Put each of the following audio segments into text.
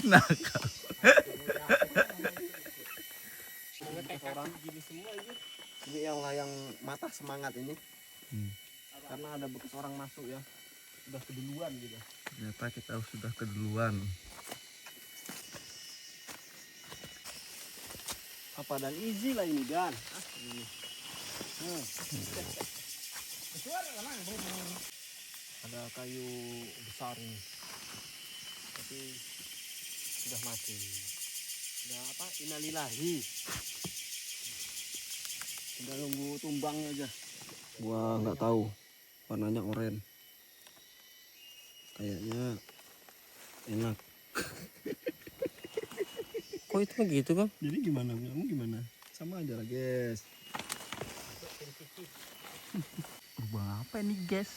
Nakal. Orang gini semua ini yang mata semangat ini. Karena ada bekas orang masuk ya. Sudah keduluan gitu. Ternyata kita sudah keduluan. Apa dan easy lah ini Dan. Ada kayu besar ini. Tapi sudah mati. Sudah apa? Innalillahi. Udah nunggu tumbangnya aja. Gua nggak tahu. Warnanya oranye. Kayaknya enak. Kok itu begitu Bang? Jadi gimana? Kamu gimana? Sama aja lah guys. Lubang apa ini guys?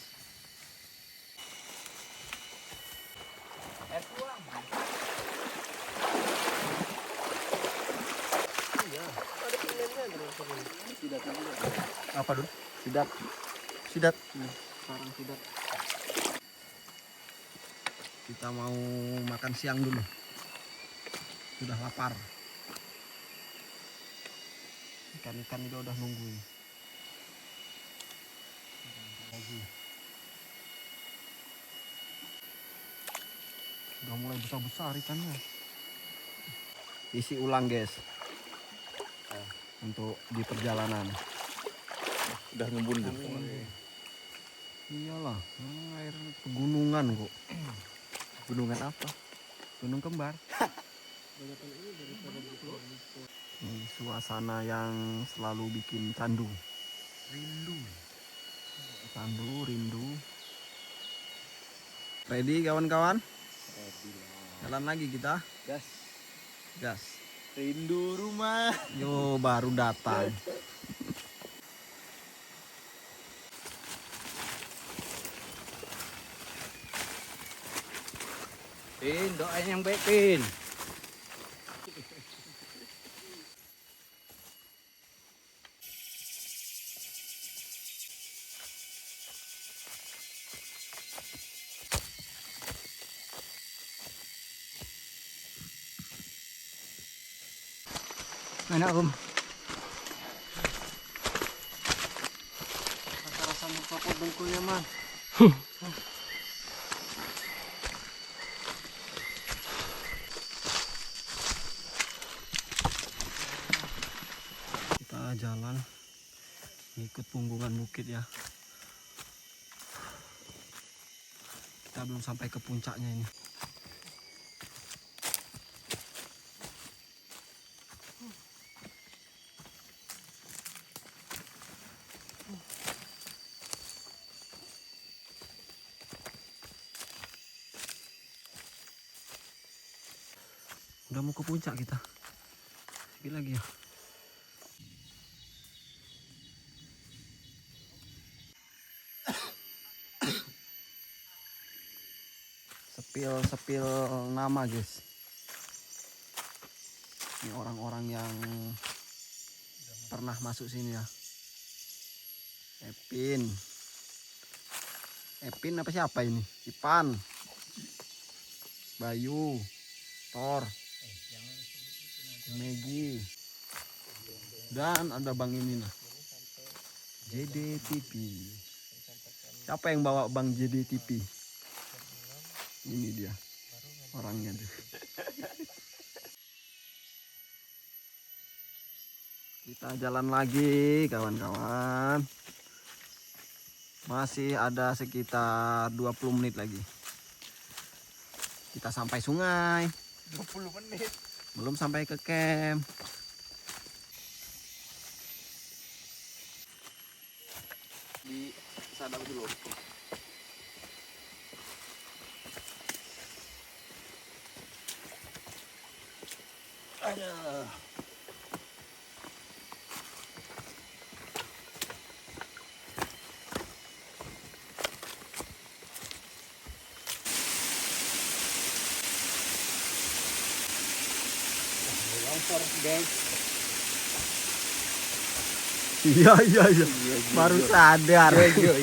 Iya. Ada pilihannya sidat dulu. Apa dulu? Sidat. Sidat. Sarang sidat. Kita mau makan siang dulu. Sudah lapar. Ikan-ikan juga udah nunggu. Lagi. Udah mulai besar-besar ikannya. Isi ulang guys. Untuk di perjalanan. Udah ngebundut. Iyalah, air pegunungan kok. Gunungan apa? Gunung Kembar. Ini suasana yang selalu bikin candu. Rindu. Candu, rindu. Ready kawan-kawan? Jalan lagi kita. Gas. Gas. Rindu rumah. Yo, baru datang. Pin, doain yang baik, Pin. Enak Om. Rasa-rasa mau copot dengkulnya man. Kita jalan ngikut punggungan bukit ya. Kita belum sampai ke puncaknya ini. Udah mau ke puncak kita. Sedikit lagi ya. Sepil nama guys. Ini orang-orang yang pernah masuk sini ya. Epin apa siapa ini? Ipan, Bayu, Thor, Megi, dan ada Bang ini nah, JDTP. Siapa yang bawa Bang JDTP? Ini dia orangnya tuh. Kita jalan lagi kawan-kawan. Masih ada sekitar 20 menit lagi. Kita sampai sungai. 20 menit. Belum sampai ke camp. Di sadap dulu. Ada. Longsor guys. Iya. Baru sadar. Iya.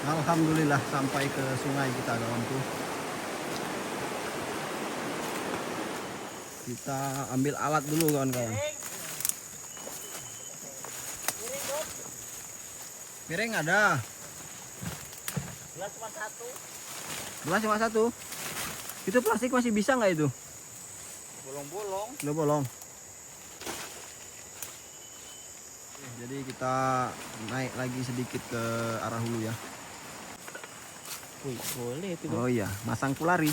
Alhamdulillah sampai ke sungai kita kawanku. Kita ambil alat dulu kawan-kawan. Piring ada. Gelas cuma satu. Gelas cuma satu. Itu plastik masih bisa nggak itu? Bolong-bolong. Udah bolong. Jadi kita naik lagi sedikit ke arah hulu ya. Wih, boleh itu. Oh iya, masang kulari.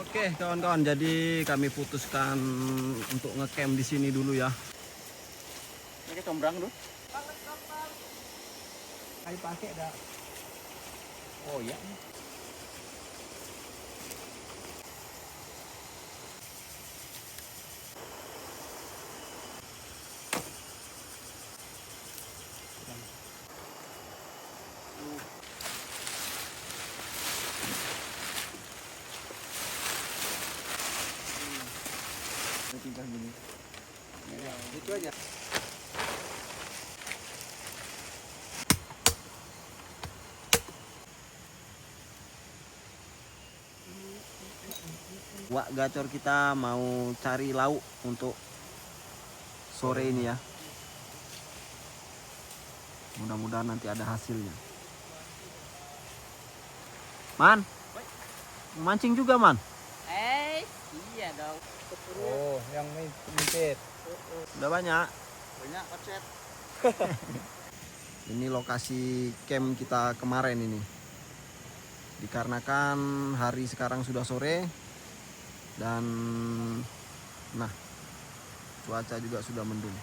Oke kawan-kawan, jadi kami putuskan untuk ngecamp di sini dulu ya. Ini combrang dulu. Kali pakai dah. Oh iya. Tinggal gini. Itu aja. Wak gacor kita mau cari lauk untuk sore ini ya. Mudah-mudahan nanti ada hasilnya. Man, mancing juga man. Iya dong. Oh, yang minted. Udah banyak. Banyak kocet. Ini lokasi camp kita kemarin ini. Dikarenakan hari sekarang sudah sore dan nah cuaca juga sudah mendung.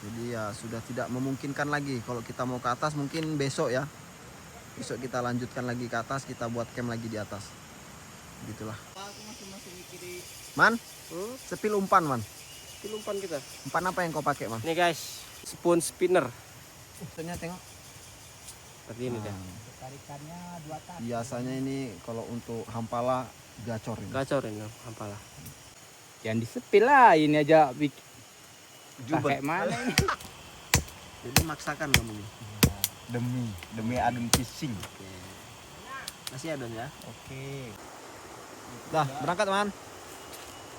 Jadi ya sudah tidak memungkinkan lagi kalau kita mau ke atas, mungkin besok ya. Besok kita lanjutkan lagi ke atas, kita buat camp lagi di atas. Begitulah. Aku masih mikirin. Man, sepil umpan man. Sepil umpan kita. Umpan apa yang kau pakai man? Nih guys, spoon spinner. Ternyata tengok. Seperti ini dah. Tarikannya 2 kaki. Biasanya ini kalau untuk hampala gacor ini. Gacor ini apalah. Yang disepil lah, ini aja pakai mana ini? Jadi maksakan kamu nih. Demi adun fishing. Masih ada ya? Oke. Dah, berangkat man.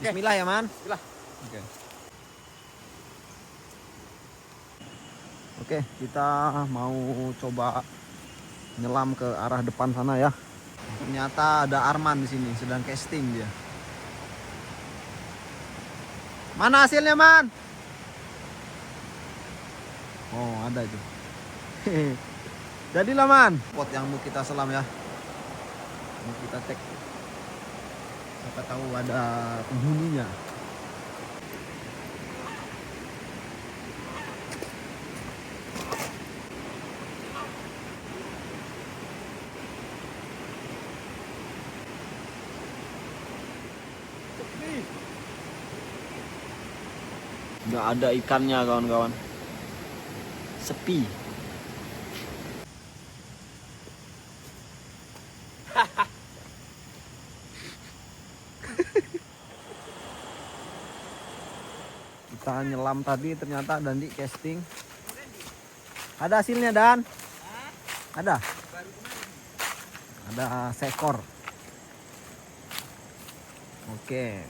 Bismillah ya man. Bismillah. Oke. Oke, kita mau coba nyelam ke arah depan sana ya. Ternyata ada Arman di sini sedang casting dia. Mana hasilnya man? Oh ada itu. Jadilah man. Pot yang mau kita selam ya. Mau kita cek. Siapa tahu ada penghuninya. Nggak ada ikannya kawan-kawan. Sepi. Kita nyelam tadi ternyata Dandi casting. Ada hasilnya Dan? Ada? Ada seekor. Oke.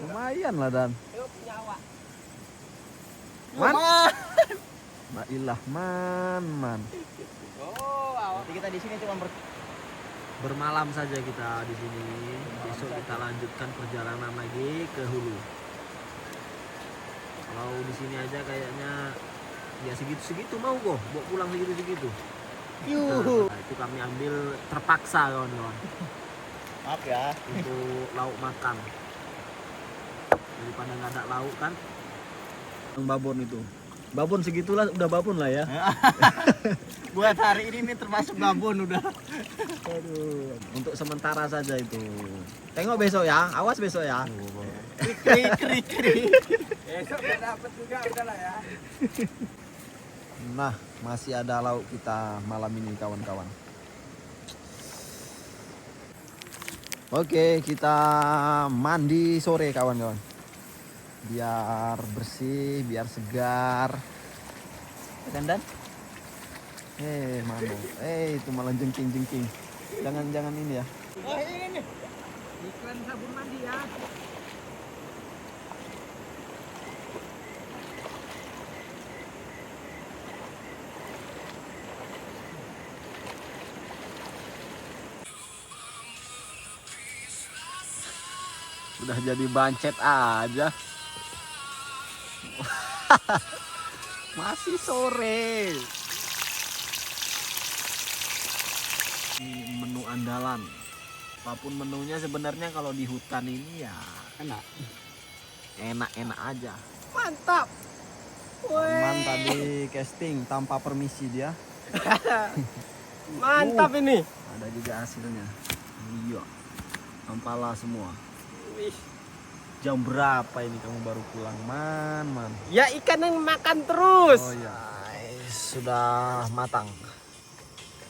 Lumayan lah Dan. Man. Baiklah man. Oh, Berarti kita di sini cuma bermalam saja kita di sini. Besok kita lanjutkan perjalanan lagi ke hulu. Kalau di sini aja kayaknya ya segitu mau kok, bawa pulang segitu. Nah, itu kami ambil terpaksa kawan-kawan. maaf ya. Untuk lauk makan. Daripada nggak ada lauk kan. Yang babon itu. Babon segitulah udah babon lah ya. Buat hari ini termasuk babon udah. Aduh, untuk sementara saja itu. Tengok besok ya, awas besok ya. Krik. Besok udah dapat juga udahlah ya. Nah, masih ada lauk kita malam ini kawan-kawan. Oke, kita mandi sore kawan-kawan. Biar bersih, biar segar. Dan mana? Itu malah jengking-jengking. Jangan ini ya. Oh ini. Iklan sabun mandi ya. Udah jadi bancet aja. Masih sore. Ini menu andalan. Apapun menunya sebenarnya kalau di hutan ini ya Enak. enak-enak aja. Mantap. Teman tadi casting tanpa permisi dia. Mantap ini. Ada juga hasilnya. Iya. Ampala semua. Wih. Jam berapa ini kamu baru pulang, Man? Ya ikan yang makan terus. Oh iya. Sudah matang.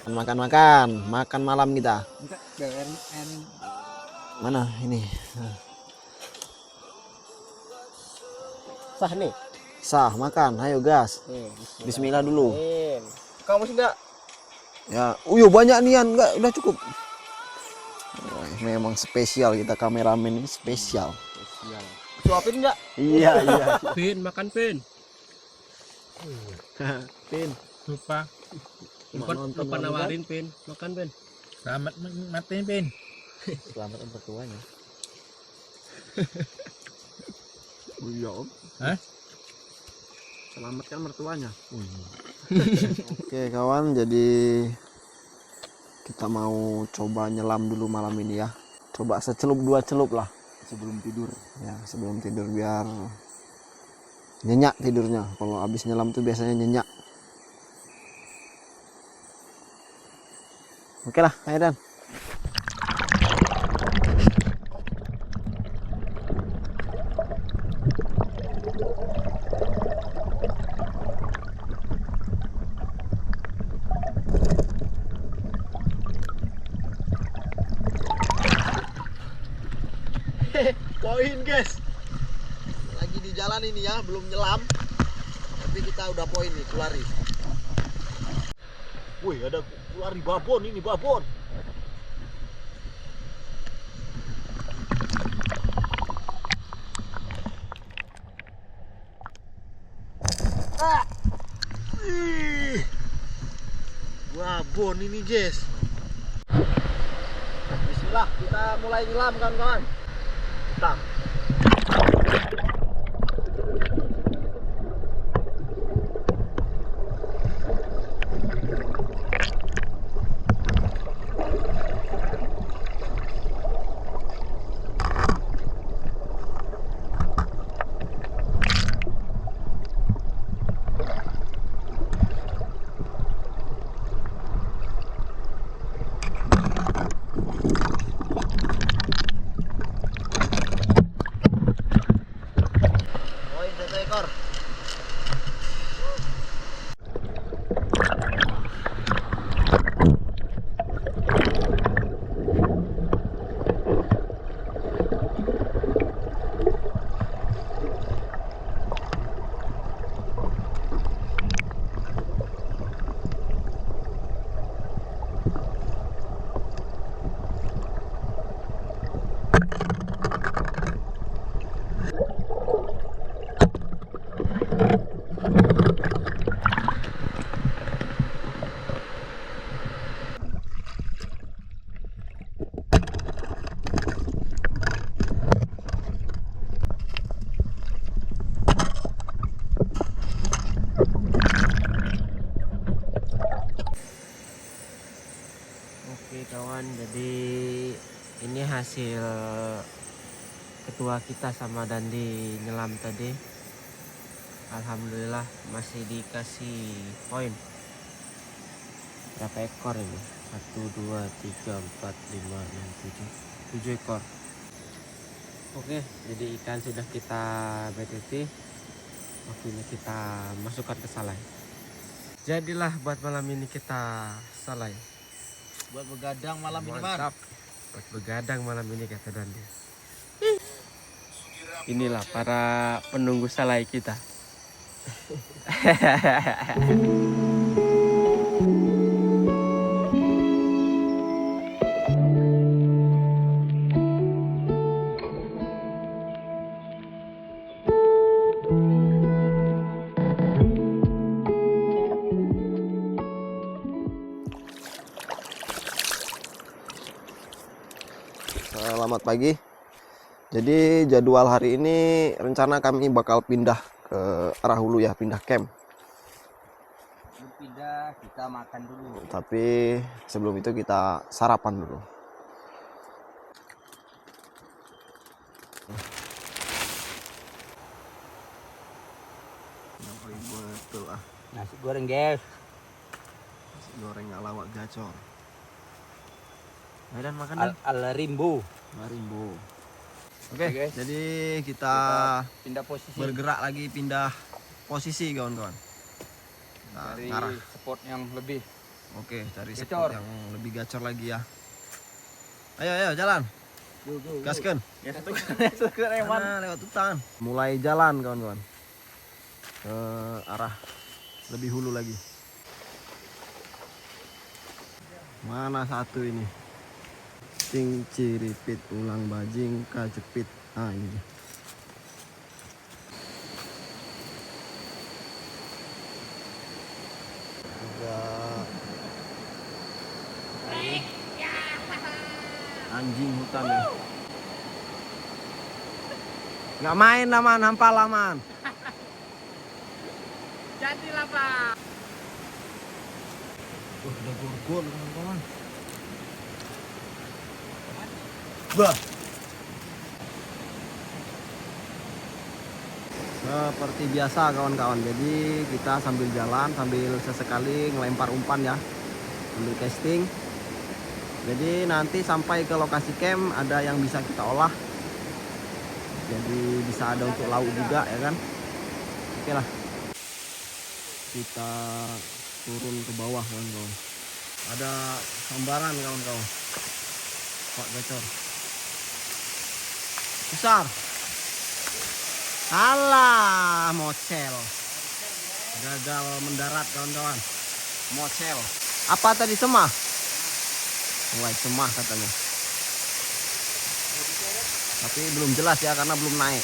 Makan malam kita. Enggak, BNN. Mana ini? Sah nih. Sah, makan. Ayo gas. Bismillah dulu. Kamu sih enggak? Ya, banyak nian, enggak udah cukup. Wah, memang spesial kita kameramen ini spesial. Suapin enggak? Iya. Pin, makan Pin. Pin, Lupa. Lupa nawarin Pin. Makan Pin. Selamat menikmati Pin. selamat untuk tuanya. Iya, Om. Hah? Selamatkan mertuanya. Oke, kawan, jadi kita mau coba nyelam dulu malam ini ya. Coba secelup 2 celup lah sebelum tidur. Ya, sebelum tidur biar nyenyak tidurnya. Kalau habis nyelam tuh biasanya nyenyak. Oke lah, ayo Dan. Poin guys, lagi di jalan ini ya, belum nyelam, tapi kita udah poin nih, kulari. Wih, ada kulari babon ini, babon. Babon ini guys. Bismillah, kita mulai nyelam kawan-kawan. Kita. Poin 1 ekor. Oke kawan, jadi ini hasil ketua kita sama Dandi nyelam tadi. Alhamdulillah masih dikasih poin. Berapa ekor ini? 1, 2, 3, 4, 5, 6, 7 ekor. Oke, jadi ikan sudah kita BTT. Waktunya kita masukkan ke salai. Jadilah buat malam ini kita salai. Buat begadang malam ini, Man. Mantap. Buat begadang malam ini kata Dandi. Inilah para penunggu salai kita. Selamat pagi. Jadi jadwal hari ini rencana kami bakal pindah ke arah hulu ya, pindah camp. Pindah, kita makan dulu. Tapi sebelum itu kita sarapan dulu. Betul ah, Nasi goreng, guys. nasi goreng ala wak gacor. Ayo dan makan Al rimbo. Marimbo. Oke, guys. jadi kita Pindah posisi. bergerak lagi, pindah posisi kawan-kawan. Kita Dari ngarah. spot yang lebih. Oke, cari Gacor. spot yang lebih gacor lagi ya. Ayo jalan. Gaskeun. Mana lewat hutan. Mulai jalan kawan-kawan. Ke arah lebih hulu lagi. Mana satu ini? Cing ciripit ulang bajing kajepit. Ah ini dia. Juga anjing hutan ya. Nggak main laman, hampal laman. Jadilah Pak. Udah gorgon kawan-kawan. Bah. Seperti biasa kawan-kawan. Jadi kita sambil jalan, sambil sesekali ngelempar umpan ya, sambil casting. Jadi nanti sampai ke lokasi camp ada yang bisa kita olah. Jadi bisa ada untuk lauk juga ya kan. Oke lah. Kita turun ke bawah kawan-kawan. Ada sambaran kawan-kawan. Pak gacor. Besar. Alah, mocel. Gagal mendarat kawan-kawan. Mocel. Apa tadi, semah? Wah, semah katanya. Tapi belum jelas ya karena belum naik.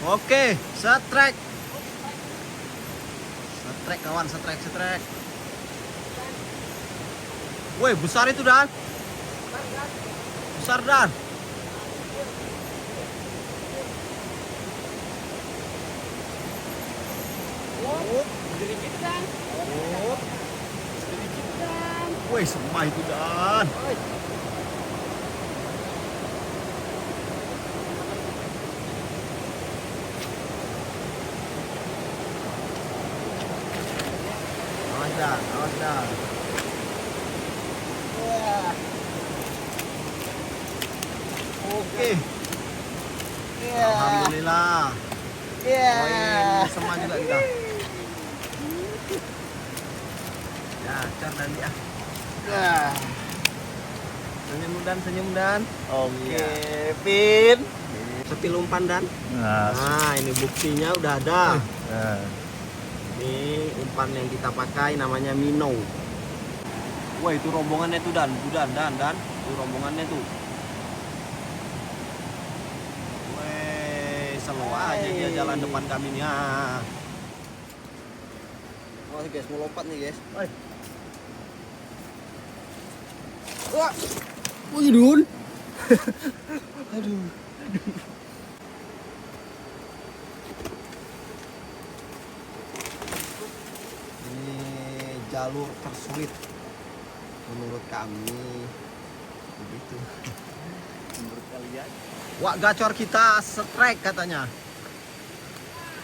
Oke, setrek. Setrek kawan, setrek. Woi, besar itu Dan. Besar Dan. Woi, semua itu Dan. Awas dah. Oke. Alhamdulillah. Poin semua juga kita. Ya, car dan dia. Senyum dan. Oke, Pin. Sepil umpan Dan. Nah, ini buktinya udah ada. Ini umpan yang kita pakai namanya minnow. Wah, itu rombongannya tuh Dan. Itu rombongannya tuh. Weh, slow aja dia jalan depan kami nih. Oh guys, mau lompat nih guys. Wah. Wih, Dun. Aduh. Jalur tersulit menurut kami begitu. Menurut kalian? Wak gacor kita strike katanya.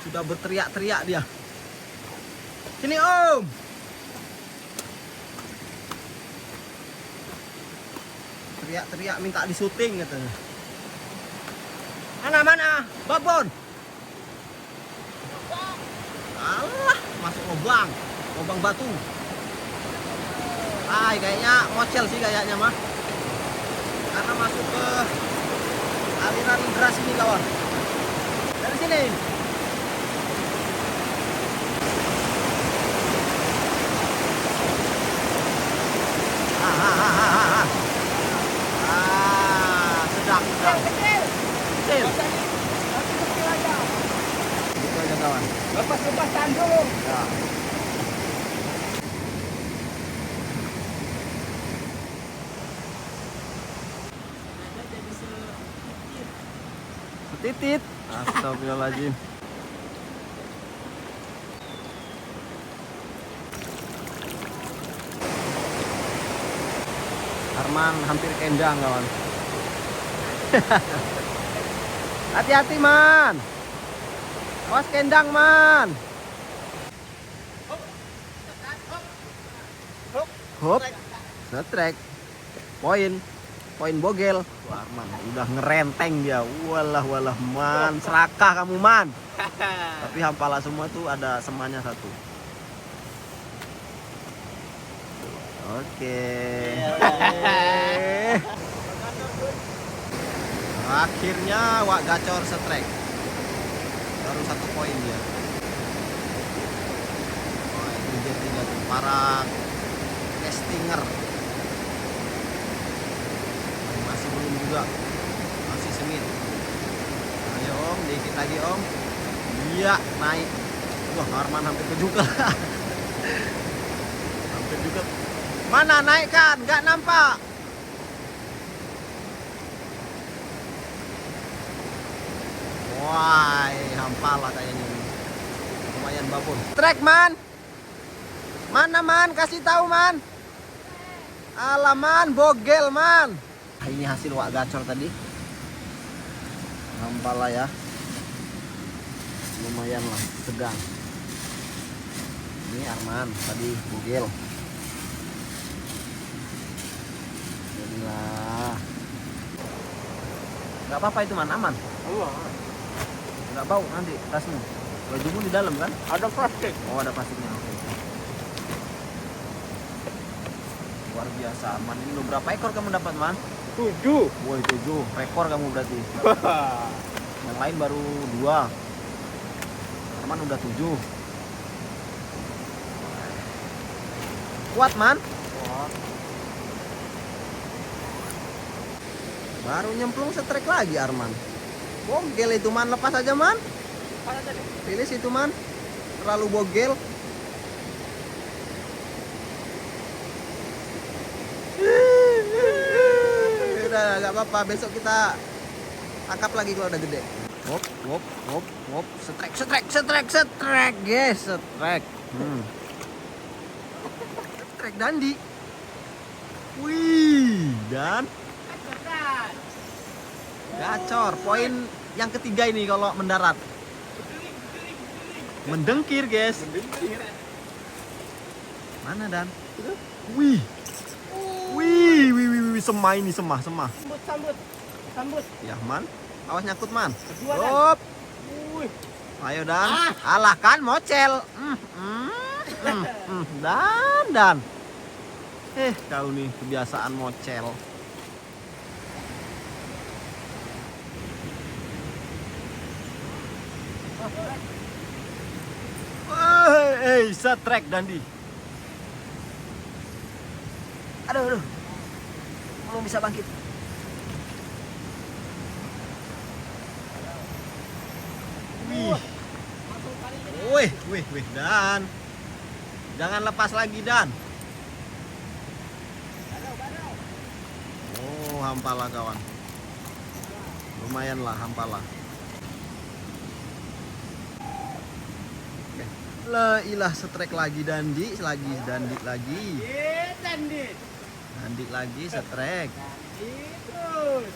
Sudah berteriak-teriak dia. Sini Om. Teriak-teriak minta disuting katanya. Mana? Babon. Alah, masuk lubang batu. Kayaknya mocel sih kayaknya mah. Karena masuk ke aliran deras ini kawan. Dari sini. Sedang. Kecil. Kecil aja. Gitu aja kawan. Lepas tahan dulu. Ya. Setitit. Astagfirullahaladzim. Arman hampir kendang kawan. Hati-hati man. Awas kendang man. Hop. Setrek. Poin bogel. Wah, Arman udah ngerenteng dia. Walah man, serakah kamu man. Tapi hampala semua tuh ada semanya satu. Oke. Akhirnya Wak gacor setrek. Baru 1 poin dia. Oh, itu J3 tuh para castinger. Masih belum juga. Masih sengit. Ayo Om, dikit lagi Om. Iya, naik. Wah, Arman hampir ke juga. Hampir juga. Mana naikkan? Nggak nampak. Wah, hampala kayaknya ini. Lumayan babon. Trek man. Mana man? Kasih tahu man. Alaman bogel man. Ini hasil Wak gacor tadi. Hampala ya. Lumayan lah, sedang. Ini Arman tadi bogel. Jadilah. Gak apa-apa itu man, aman. Nggak bau nanti tasmu. Bajumu di dalam kan? Ada plastik. Oh, ada plastiknya. Oke. Luar biasa man. Ini berapa ekor kamu dapat man? 7. Woi 7. Rekor kamu berarti. Yang lain baru 2. Teman udah 7. Kuat man? Baru nyemplung setrek lagi Arman. Bogel itu man, lepas aja man. Rilis itu man. Terlalu bogel. Udah gak apa-apa, besok kita tangkap lagi kalau udah gede. Hop. Setrek guys, setrek. Setrek dandi. Wih, dan gacor. Poin yang ketiga ini kalau mendarat. Mendengkir guys. Mana dan? Wih, semah ini, semah. Sambut. Ya man, awas nyangkut man. Kedua, Dan. Hop. Ayo dan, alah kan mocel. Dan. Kau nih kebiasaan mocel. Setrek dandi. Aduh. Belum bisa bangkit. Wih, Dan. Jangan lepas lagi, Dan. Oh, hampala kawan. Lumayan lah hampala. La ilah setrek lagi dandi lagi. Dandi lagi setrek. Terus.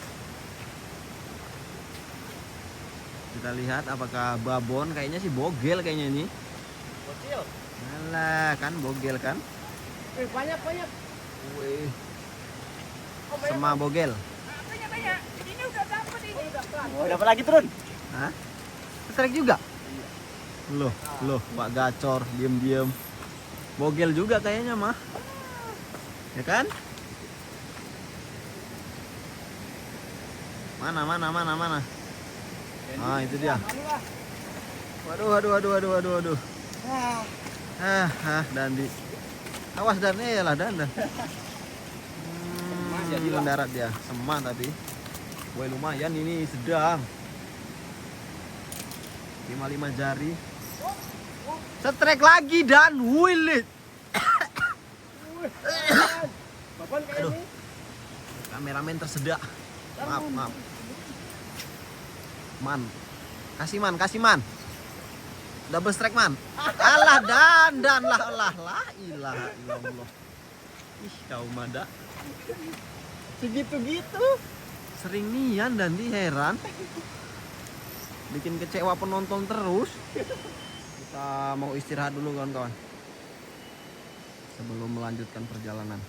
Kita lihat apakah babon, kayaknya sih bogel kayaknya ini. Bocil. Alah, kan bogel kan? Banyak. Wih. Sema bogel. Banyak. Ini udah dapat ini. Oh, dapat lagi turun. Hah? Strike juga? Loh, Pak Gacor, diem-diem. Bogel juga kayaknya mah. Ya kan? Mana? Ah, itu dia. Waduh. Dandi. Awas Dan, lah Dan. Mendarat dia, sema tapi. Woi lumayan ini sedang. 5 jari. Strike lagi Dan, wilit. Aduh. Kameramen tersedak. Maaf. Man. Kasih man. Double strike man. Alah Dan lah ilaha illallah. Ih kau mada. Segitu-gitu. Sering nian dan heran. Bikin kecewa penonton terus. Kita mau istirahat dulu kawan-kawan. Sebelum melanjutkan perjalanan.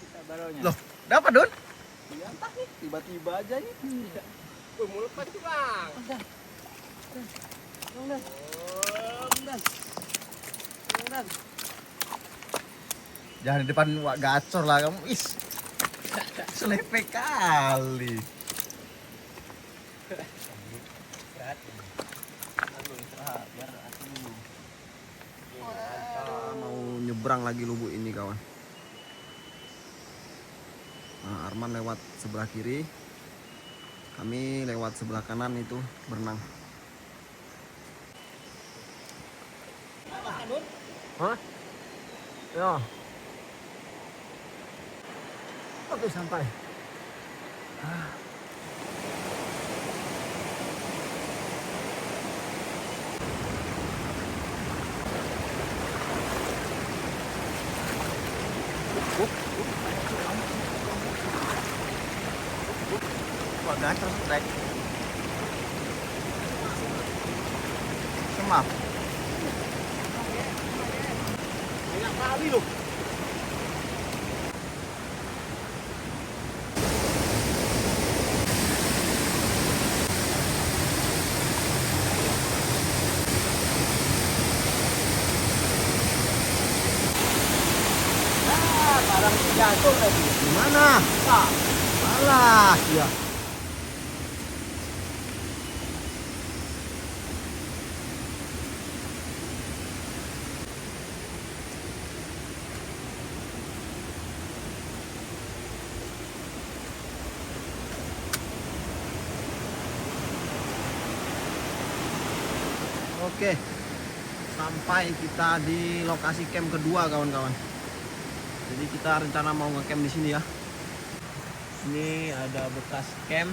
Kita barunya. Loh, dapat Don? Iya, entah nih, tiba-tiba aja nih. Mulut pasti bang. Jangan di depan Wak Gacor lah kamu. Is. Selepek kali. Mau nyebrang lagi lubuk ini kawan. Nah, Arman lewat sebelah kiri. Kami lewat sebelah kanan itu berenang. Hah? Ya. Oke sampai. Wah, gacor strike. Semap. Banyak kali loh. Barang jatuh lagi. Gimana? Alah, ya. Oke, sampai kita di lokasi camp kedua kawan-kawan. Jadi kita rencana mau ngecamp di sini ya. Ini ada bekas camp,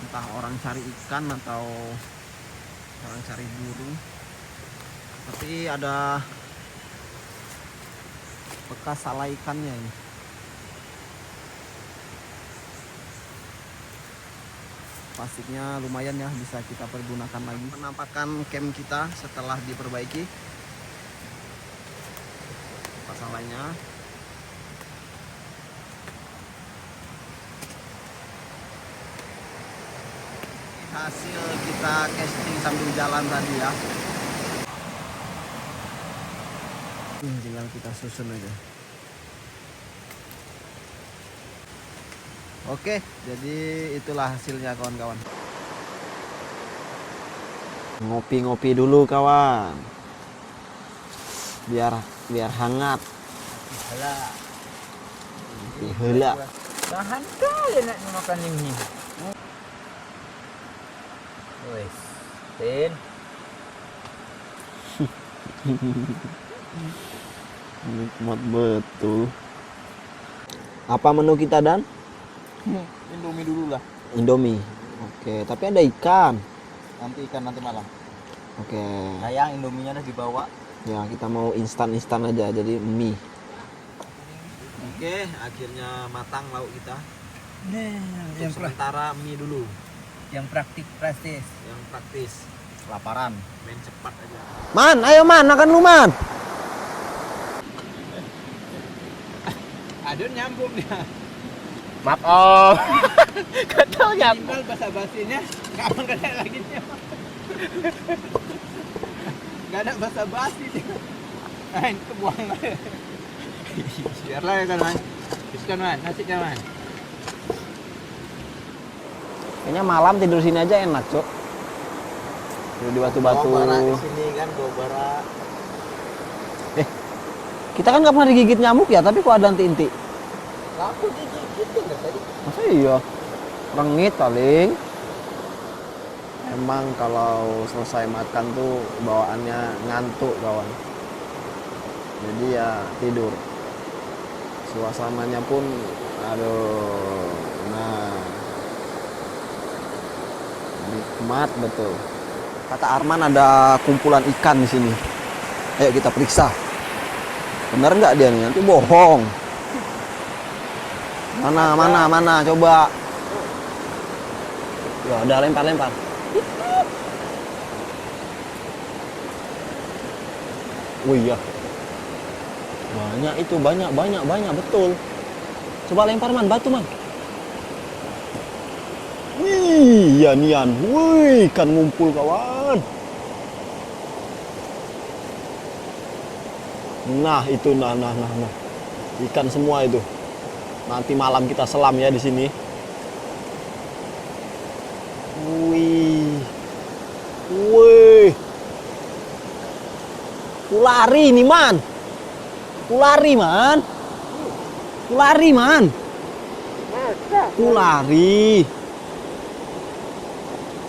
entah orang cari ikan atau orang cari burung. Tapi ada bekas salah ikannya ini. Plastiknya lumayan ya, bisa kita pergunakan lagi. Penampakan camp kita setelah diperbaiki. Masalahnya hasil kita casting sambil jalan tadi ya. Tinggal kita susun aja. Oke, jadi itulah hasilnya kawan-kawan. Ngopi-ngopi dulu kawan. Biar hangat. Heula. Tahan kali nak makan ini. Wes. Tin. Nikmat betul. Apa menu kita Dan? Indomie dulu lah. Indomie. Oke, tapi ada ikan. Nanti malam. Oke. Sayang Indominya udah dibawa. Ya, kita mau instan-instan aja, jadi mie. Oke, akhirnya matang lauk kita. Untuk sementara mie dulu, Yang praktis. yang praktis. Laparan. Main cepat aja. Man, ayo man, makan lu man. Aduh nyambung dia. Maaf om. Kata nyambung. Tinggal basa-basinya, kapan kena lagi nya. Gak ada basa-basi dia. Main kebuang aja. Biarlah ya kan man. Biskan man, nasi kan man. Kayaknya malam tidur sini aja enak, Cok. Tidur di batu-batu. Di sini kan bara. Kita kan nggak pernah digigit nyamuk ya, tapi kok ada inti-inti. Lampu digigit enggak tadi? Masa iya? Rengit paling. Emang kalau selesai makan tuh bawaannya ngantuk kawan. Jadi ya tidur. Suasananya pun, aduh, nah, nikmat betul. Kata Arman ada kumpulan ikan di sini. Ayo kita periksa. Bener nggak dia nih? Nanti bohong. Mana, coba. Ya udah lempar. Oh iya. Banyak itu, banyak betul. Coba lempar man, batu man. Wih, ya nian. Wih, ikan ngumpul kawan. Nah, itu nah. Ikan semua itu. Nanti malam kita selam ya di sini. Wih. Kulari nih man. Kulari.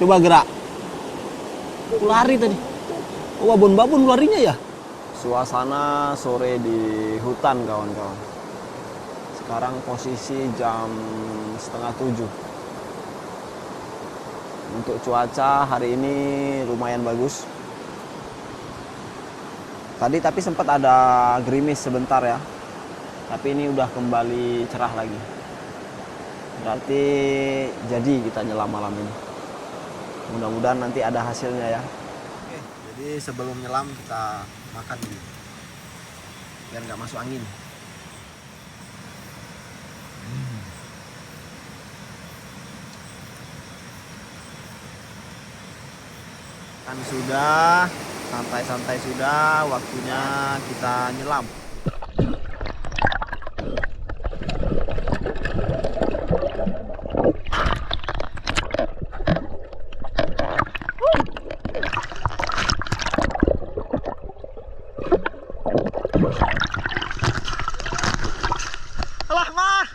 Coba gerak. Kulari tadi. Oh, babon larinya ya. Suasana sore di hutan kawan-kawan. Sekarang posisi jam 6:30. Untuk cuaca hari ini lumayan bagus. Tadi tapi sempat ada gerimis sebentar ya. Tapi ini udah kembali cerah lagi. Berarti jadi kita nyelam malam ini. Mudah-mudahan nanti ada hasilnya ya. Oke, jadi sebelum nyelam kita makan dulu. Biar nggak masuk angin. Kan sudah, santai-santai sudah, waktunya kita nyelam. Alah, mah.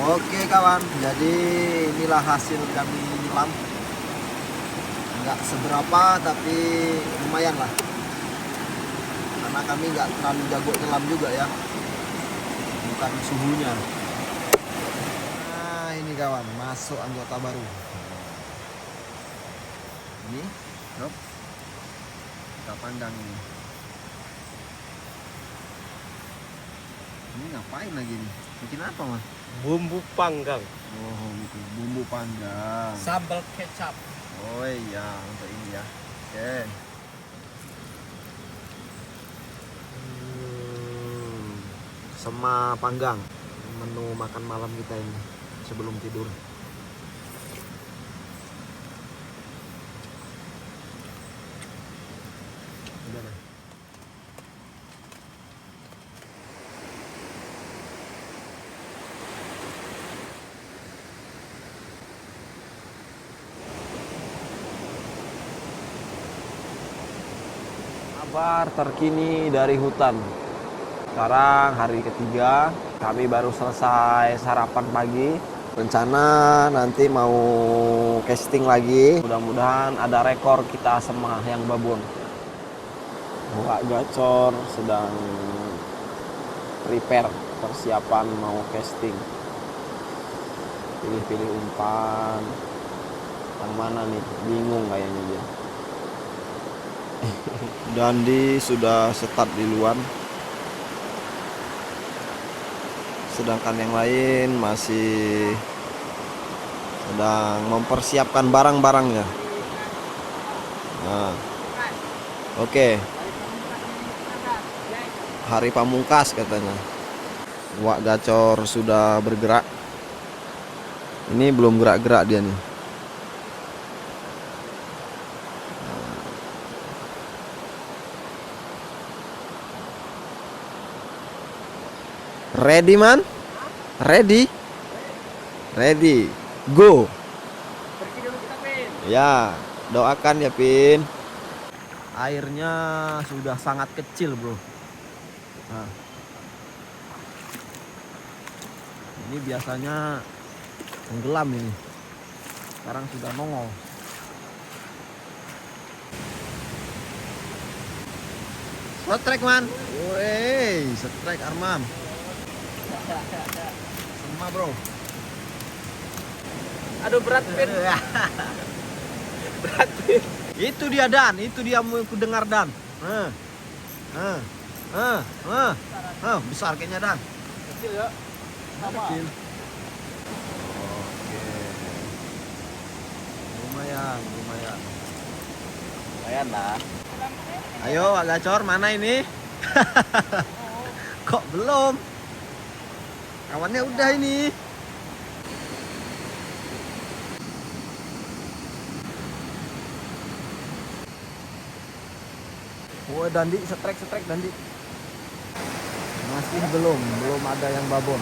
Oke kawan, jadi inilah hasil kami nyelam. Nggak seberapa tapi lumayan lah. Karena kami nggak terlalu jago nyelam juga ya. Bukan suhunya. Nah ini kawan, masuk anggota baru. Ini, kita pandang ini. Ini ngapain lagi nih? Bikin apa, Mas? Bumbu panggang. Oh, gitu. Bumbu panggang. Sambal kecap. Oh iya, untuk ini ya. Oke. Sema panggang. Menu makan malam kita ini sebelum tidur. Udah, Mas. Kabar terkini dari hutan. Sekarang hari ketiga, kami baru selesai sarapan pagi. Rencana nanti mau casting lagi. Mudah-mudahan ada rekor kita semua yang babon. Wak Gacor sedang prepare persiapan mau casting. Pilih-pilih umpan. Yang mana nih? Bingung kayaknya dia. Dandi sudah start di luar. Sedangkan yang lain masih sedang mempersiapkan barang-barangnya. Nah, oke. Hari pamungkas katanya. Wak Gacor sudah bergerak. Ini belum gerak-gerak dia nih. Ready, man? Ready? Ready. Go. Pergi dulu kita, Pin. Ya, doakan ya, Pin. Airnya sudah sangat kecil, bro. Nah. Ini biasanya tenggelam ini. Sekarang sudah nongol. Setrek, man. Woi, setrek Arman. Sama, bro. Aduh berat, Pin. Berat, Pin. Itu dia, Dan. Itu dia mau aku dengar, Dan. Besar kayaknya, Dan. Kecil ya. Kecil. Oke. Lumayan. Lumayan lah. Ayo, Wak Gacor, mana ini? Kok belum? Kawannya udah ini. Woi, Dandi, setrek Dandi. Masih belum ada yang babon.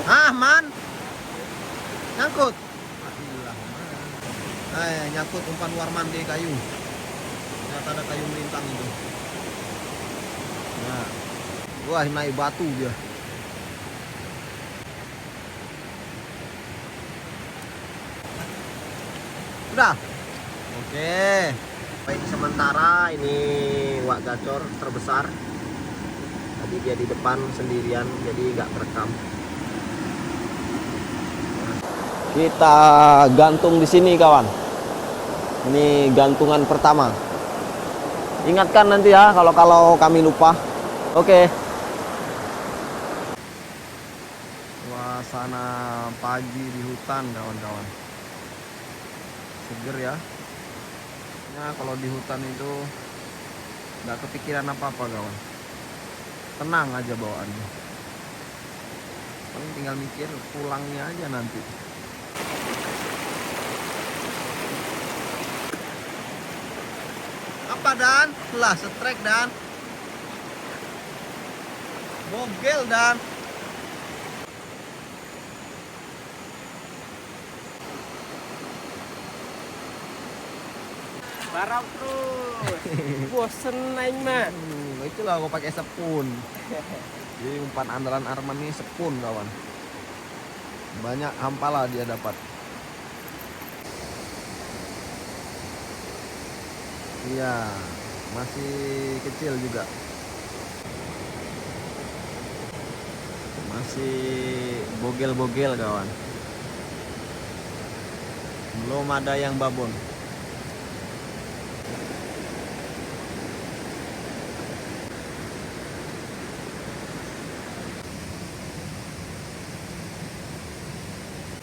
Ah, man. Nyangkut. Nyangkut umpan Warman di kayu. Ternyata ada kayu melintang itu. Nah. Wah, naik batu dia. Udah. Oke. Baik, sementara ini Wak Gacor terbesar. Tadi dia di depan sendirian, jadi nggak terekam. Kita gantung di sini, kawan. Ini gantungan pertama. Ingatkan nanti ya kalau kami lupa. Oke. Suasana pagi di hutan, kawan-kawan. Seger ya. Nah, kalau di hutan itu nggak kepikiran apa-apa, kawan. Tenang aja bawaannya. Paling tinggal mikir pulangnya aja nanti. Apa, Dan? Lah, setrek, Dan. Bogel, Dan. Barang terus. Bosen aing mah. Itulah aku pakai sepun. Jadi umpan andalan Arman ini sepun, kawan. Banyak hampalah dia dapat. Iya, masih kecil juga. Masih bogel-bogel, kawan. Belum ada yang babon.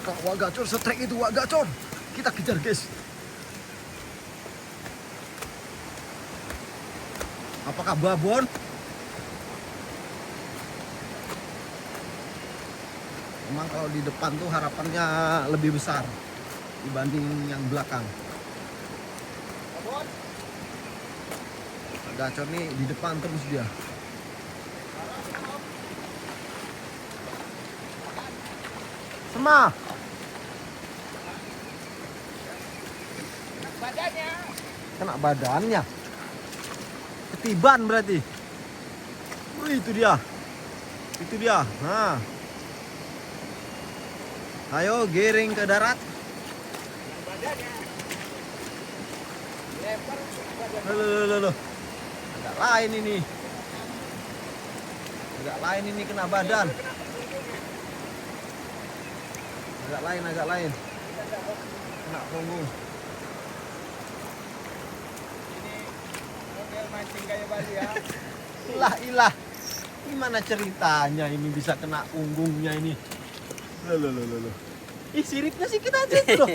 Wah gacor, setrek itu wah gacor. Kita kejar guys. Apakah babon? Memang kalau di depan tuh harapannya lebih besar dibanding yang belakang. Gacor nih di depan terus dia. Semah. Badannya. Kena badannya. Ketiban berarti. Wih, itu dia. Itu dia. Nah. Ayo giring ke darat. Loh. Agak lain ini. Agak lain ini kena badan. Agak lain. Kena punggung. Model mancing gaya Bali ya. Ilah. Gimana ceritanya ini bisa kena punggungnya ini? Loh. Ih, siripnya sih kita aja tuh.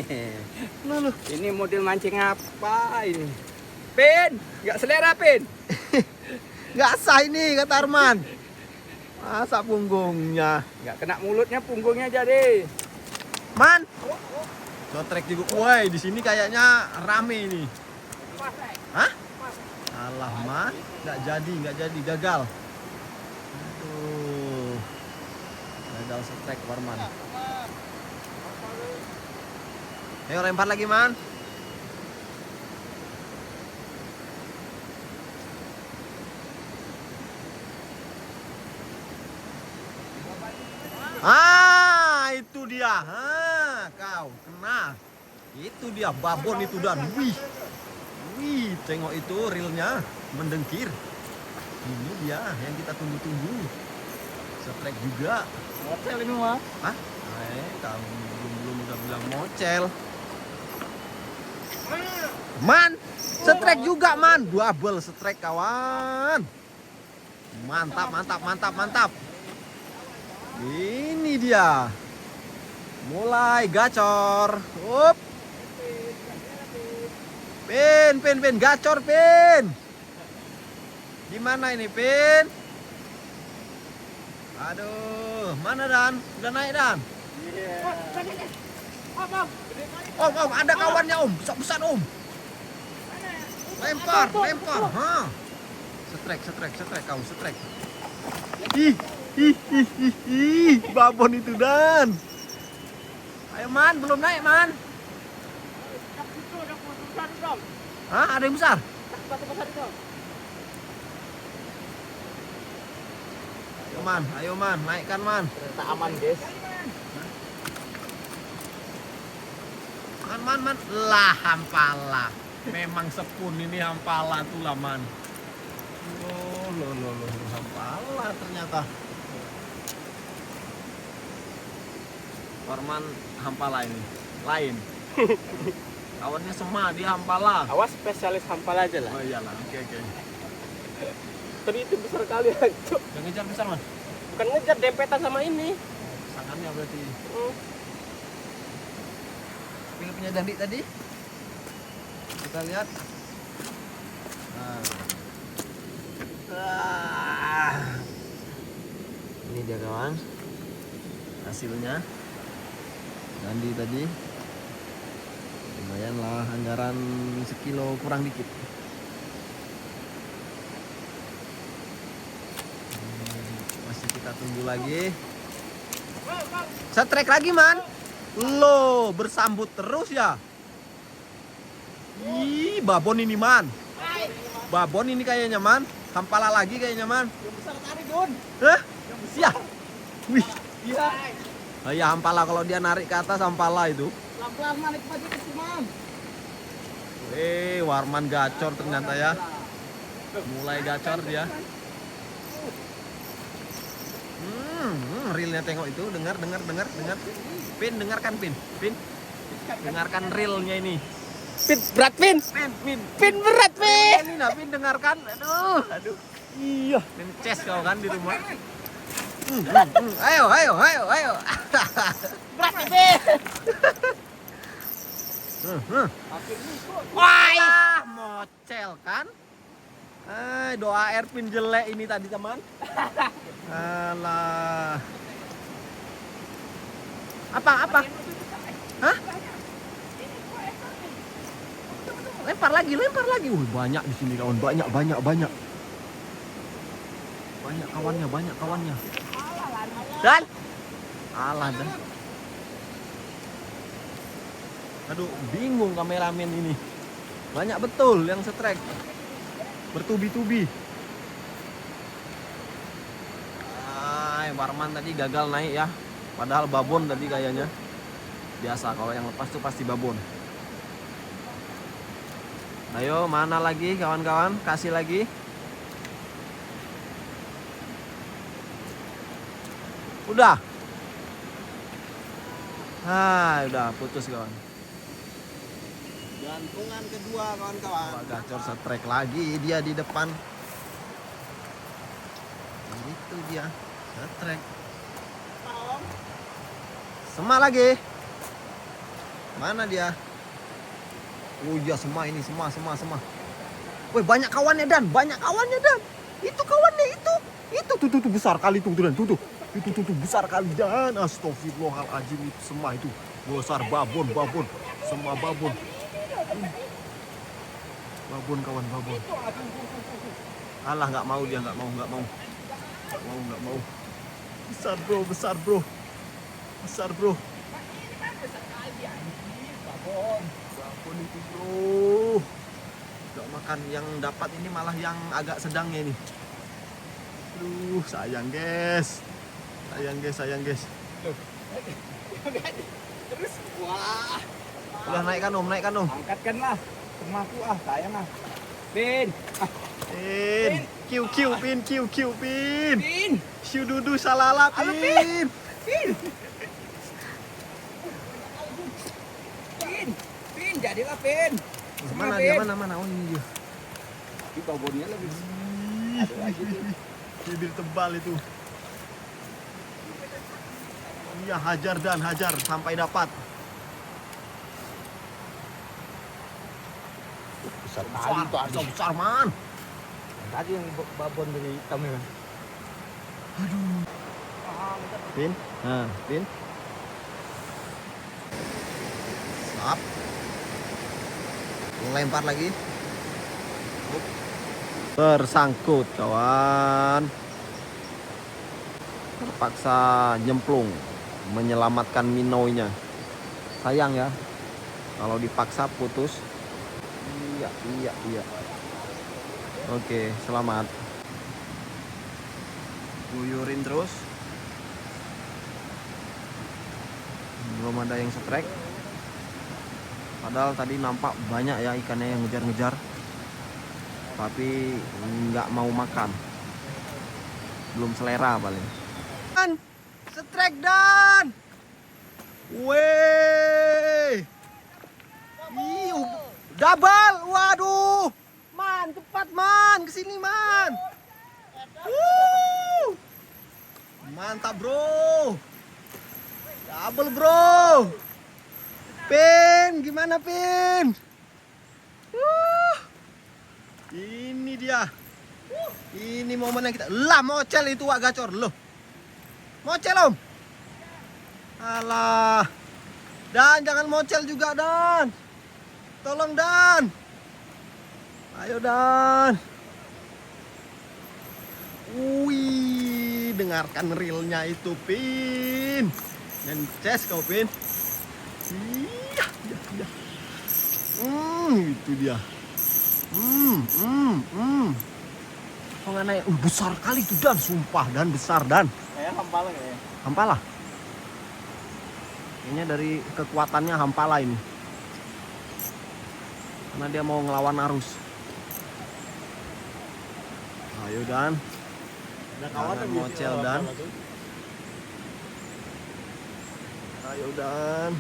Loh. Ini model mancing apa ini? Pin, nggak selera Pin. Nggak sah ini kata Arman. Masa punggungnya? Nggak kena mulutnya, punggungnya jadi. Man. Sotrek juga. Woi, di sini kayaknya rame ini. Hah? Alah, Man. Nggak jadi, gagal. Aduh. Gagal setrek Warman. Ayo lempar lagi, Man. Itu dia. Kau kena. Itu dia babon itu dan wih, tengok itu reelnya mendengkir. Ini dia yang kita tunggu-tunggu. Setrek juga. Hotel ini mah. Hah? Kamu belum udah bilang mocel. Man, setrek juga man. Double setrek kawan. Mantap. Ini dia. Mulai gacor. Up. Pin, gacor Pin. Di mana ini Pin? Aduh, mana Dan? Udah naik Dan? Om, ada kawannya Om, besar Om. Lempar. Setrek kau, setrek. Ih, babon itu Dan. Ayo Man, belum naik Man. Hah, ada yang besar? Ayo Man, naikkan Man. Ternyata aman guys. Man. Lah, hampala. Memang sepun ini hampala tuh lah Man. Loh, hampala ternyata. Warman hampala ini. Lain. Kawannya Sema, dia hampala. Awas spesialis hampala aja lah. Oh iyalah, oke. Tapi itu besar kali aja. Yang ngejar besar Man. Bukan ngejar, dempetan sama ini. Sangannya berarti. Pilih punya Dandi tadi. Kita lihat. Ini dia kawan. Hasilnya. Dandi tadi. Lumayan lah, anggaran sekilo kurang dikit. Masih kita tunggu lagi. Setrek lagi Man. Loh, bersambut terus ya. Ih, babon ini Man. Babon ini kayaknya Man. Hampala lagi kayaknya Man. Yang besar tarik Don. Hah? Iya. Wih. Iya. Oh ya hampala, kalau dia narik ke atas hampala itu. Pelan-pelan narik aja ke Simam. Warman gacor ternyata ya. Mulai gacor dia. Reelnya tengok itu, dengar. Pin, dengarkan Pin. Dengarkan reelnya ini. Pin berat Pin. Pin berat Pin. Ini Pin dengarkan. Aduh. Iya, Pin ces kau kan di rumah. Ayo. Berat Pin. Akhirnya ikut. Wah, mocel kan? Doa Erpin jelek ini tadi teman. Alah. Apa? Hah? Lempar lagi. Wih, banyak di sini kawan, banyak. Banyak kawannya. Dan alah dah. Aduh, bingung kameramen ini. Banyak betul yang setrek. Bertubi-tubi. Warman tadi gagal naik ya. Padahal babon tadi kayaknya. Biasa kalau yang lepas tuh pasti babon. Ayo, mana lagi kawan-kawan? Kasih lagi. Udah. Udah putus kawan. Gantungan kedua kawan-kawan. Gacor setrek lagi dia di depan. Itu dia setrek. Semak lagi. Mana dia? Oh iya, semua ini, semua. Woi, banyak kawannya Dan. Itu kawannya itu. Tuh besar kali tuh Dan. Tuh besar kali Dan. Astagfirullahaladzim, itu semua itu. Besar babon. Semua babon. Babon kawan, babon. Alah, nggak mau. Besar bro. Babon itu bro. Gak makan, yang dapat ini malah yang agak sedangnya ini. Aduh, sayang guys. Terus, wah. Udah naikkan om. Angkatkanlah. Semaku sayang ah. Pin. Pin. Pin. Pin. Syududu salala Pin. Pin, jadilah Pin. Mana dia? Oh ini dia. Di babonnya lebih. Ada lagi tuh. Bibir tebal itu. Iya, hajar sampai dapat. Besar kali tuh. Besar man. Tadi yang babon dari hitam ya. Aduh. Pin. Pin. Stop. Lempar lagi. Tersangkut kawan. Terpaksa jemplung menyelamatkan minnow-nya. Sayang ya. Kalau dipaksa putus. Iya. Oke, selamat. Guyurin terus. Belum ada yang setrek. Padahal tadi nampak banyak ya ikannya yang ngejar-ngejar. Tapi nggak mau makan. Belum selera paling. Dan setrek Dan. Weh. Double. Waduh. Man, cepat man, kesini man. Mantap bro. Double bro. Pin, gimana Pin? Ini dia. Ini momennya kita. Lah, mocel itu Wak Gacor loh. Mocel om. Alah. Dan jangan mocel juga Dan. Tolong Dan. Ayo Dan. Wih, dengarkan reelnya itu Pin. Dan ces kau Pin. Iya. Itu dia. Oh nggak naik. Besar kali tuh Dan, sumpah Dan, besar Dan. Kayak hampala kayaknya. Hampala. Kayaknya dari kekuatannya hampala ini. Karena dia mau ngelawan arus. Ayo Dan. Jangan mocel Dan. Ayo Dan.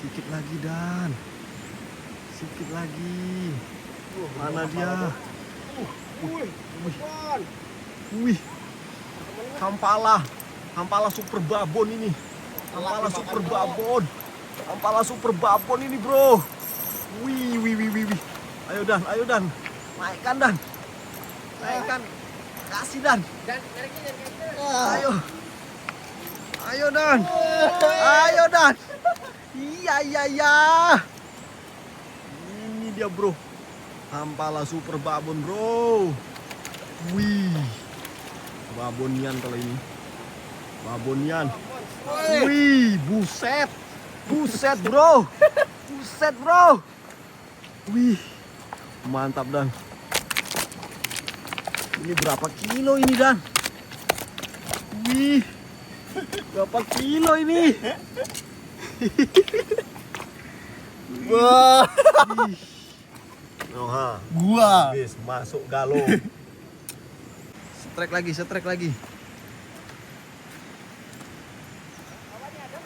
Sedikit lagi Dan. Sedikit lagi. Mana dia? Wih. Hampala super babon ini. Hampala super babon. Hampala super babon ini, bro. Wih, wih, wih, wih, wih. Ayo Dan, ayo Dan. Naikkan Dan. Naikkan. Kasih Dan. Ayo. Ayo Dan. Ayo Dan. Iya, iya, iya. Ini dia, bro. Hampala super babon, bro. Wih. Babonian kalau ini. Babonian. Wih, buset. Buset, bro. Buset, bro. Wih. Mantap, Dan. Ini berapa kilo ini, Dan? Wih. Berapa kilo ini? Wah. Wah. Gua. Bis, masuk galo. Setrek lagi, setrek lagi.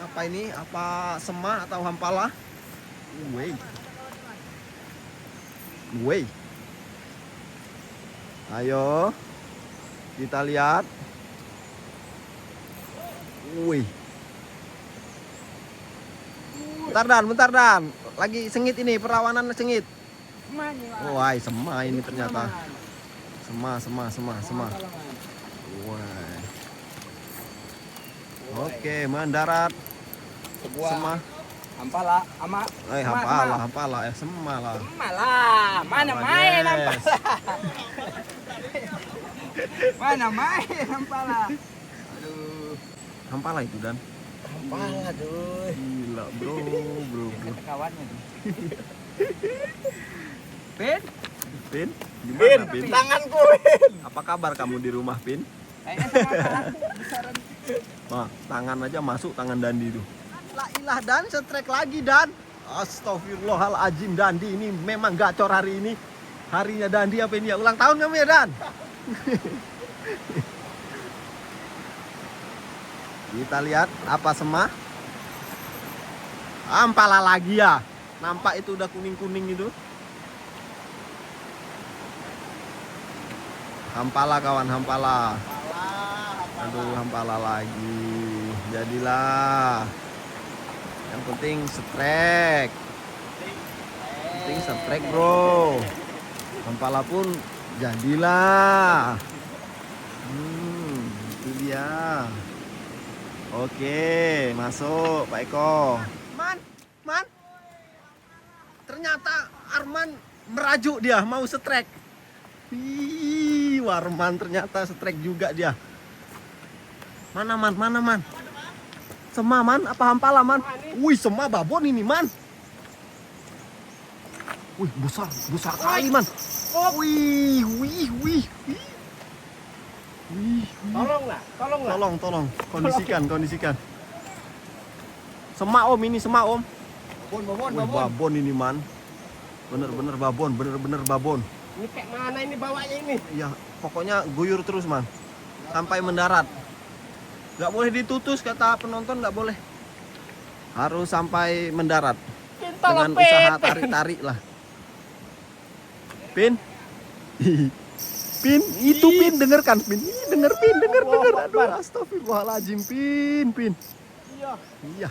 Apa ini? Apa sema atau hampala? Woi. Woi. Ayo. Kita lihat. Wih. Bentar Dan. Lagi sengit ini, perawanan sengit. Wah, sema ini ternyata. Sema. Wah. Oke, mendarat. Sema. Hampala, ama. Hampala, sema lah. Malah, mana main Hampala? Mana main Hampala? Aduh, Hampala itu Dan. Hampala tuh. Gila, bro. kata kawannya tuh. Pin, Pin, gimana Pin? Tanganku. Apa kabar kamu di rumah, Pin? kayaknya sama besaran. Wah, tangan aja masuk tangan Dandi itu. La ilah Dan, setrek lagi Dan. Astagfirullahaladzim, Dandi ini memang gacor hari ini. Harinya Dandi apa ini ya? Ulang tahun kamu ya Dan? Kita lihat apa sema. Hampala lagi ya. Nampak itu udah kuning-kuning itu. Hampala kawan, hampala. Aduh, hampala lagi. Jadilah. Yang penting setrek. Penting setrek, bro. Hampala pun jadilah. Itu dia. Oke, masuk Pak Eko. Man. Ternyata Arman merajuk dia, mau setrek. Warman ternyata setrek juga dia. Mana man? Sema man, apa hampala man? Wih, sema babon ini man. Wih, besar kali man. Wih. Tolong. Kondisikan. Sema om, ini sema om. Babon. Wih, babon ini man. Bener-bener babon. Ini kayak mana ini bawanya ini? Ya, pokoknya guyur terus man. Sampai mendarat. Gak boleh ditutus kata penonton, gak boleh. Harus sampai mendarat. Dengan usaha tarik-tarik lah. Pin. Pin, itu Pin, dengarkan Pin. Denger Pin. Aduh, astagfirullahaladzim Pin. Iya.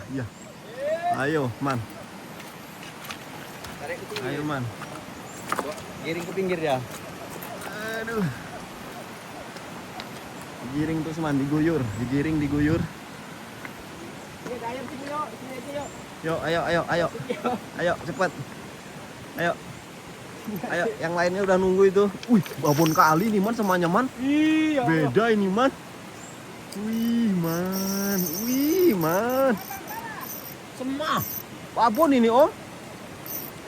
Ayo, man. Ayo, man. Giring ke pinggir ya. Aduh. Digiring terus man, diguyur. Ini ada ayam sini yuk, sini aja yuk. Yuk, ayo, cepet. Ayo, yang lainnya udah nunggu itu. Wih, babon kali nih man, semuanya man. Iya. Beda ini man. Wih man. Sema. Babon ini om.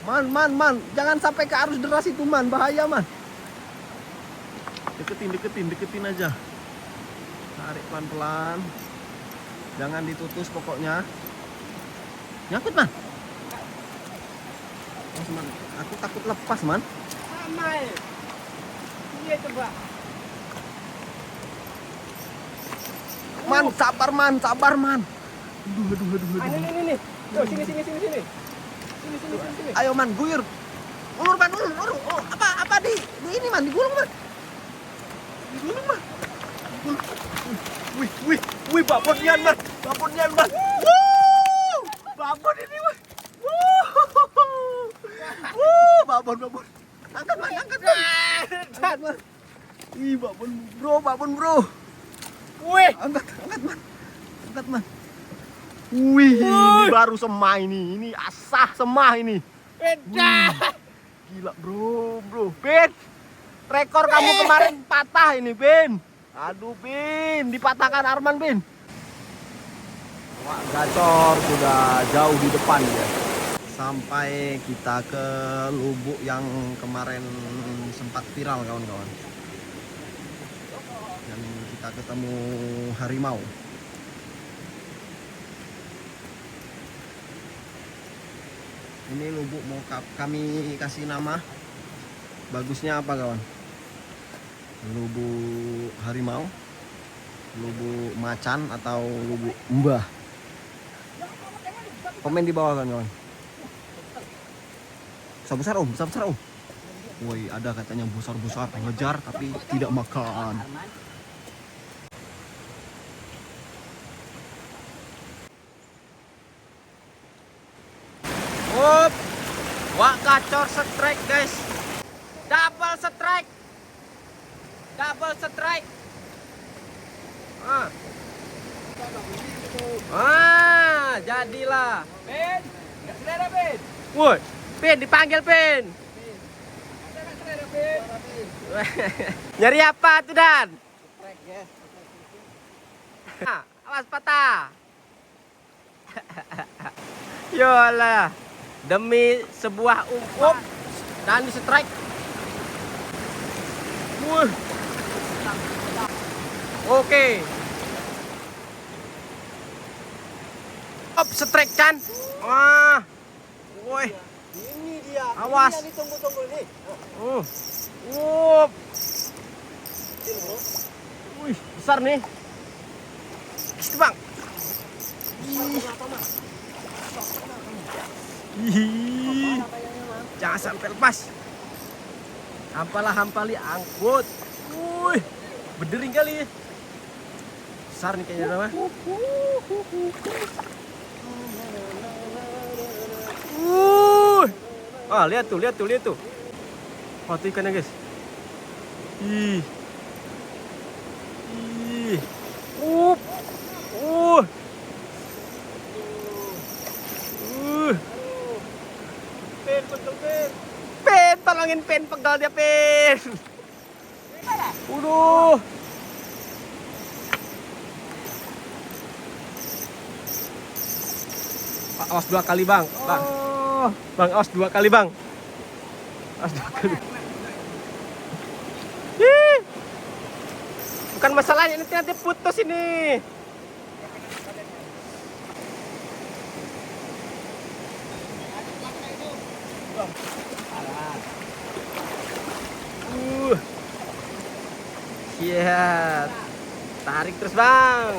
Man. Jangan sampai ke arus deras itu man, bahaya man. Deketin aja. Tarik pelan-pelan. Jangan ditutus pokoknya. Nyangkut man. Man. Aku takut lepas man. Sama ya. Iya coba. Man, sabar man. Aduh. Ini. Tuh, sini. Sini. Ayo man, guyur. Ulur. Oh, apa di ini man, digulung man. Wih, babonian man. Babon ini man. babon. Angkat man, angkat man. Angkat man. Ih, babon bro. Wih. Angkat man. Angkat man. Wih, ini baru semah ini. Ini asah semah ini. Beda. Gila bro. Ben, rekor kamu kemarin patah ini Ben. Aduh Ben, dipatahkan Arman Ben. Wah, gacor sudah jauh di depan ya. Sampai kita ke lubuk yang kemarin sempat viral kawan-kawan. Dan kita ketemu harimau. Ini lubuk mau kami kasih nama. Bagusnya apa kawan? Lubuk harimau, lubuk macan atau lubuk mbah? Komen di bawah kan kawan. Besar om. Woi, ada katanya besar ngejar tapi tidak makan. Up. Wah, gacor strike guys. Double strike. Jadilah. Ben, nggak selera Ben. Woi, Pin dipanggil Pin. Nggak selera Ben. Nyari apa tuh Dan? Awas patah. Yolah, demi sebuah umpan dan di strike. Oke. Up strike kan. Woi. Ini dia. Awas. Ini tunggu nih. Wih, besar nih. Gitu bang. Jangan sampai lepas. Hampali angkut. Wih, berdering kali. Besar nih kayaknya nama. Lihat tuh. Oh, tuh ikannya guys. Ih. Pen, tolongin Pen, pegal dia Pen. Udah. Awas 2 kali bang. Bang, awas 2 kali bang. Ih. Bukan masalahnya, nanti putus ini. Iya. Tarik terus bang.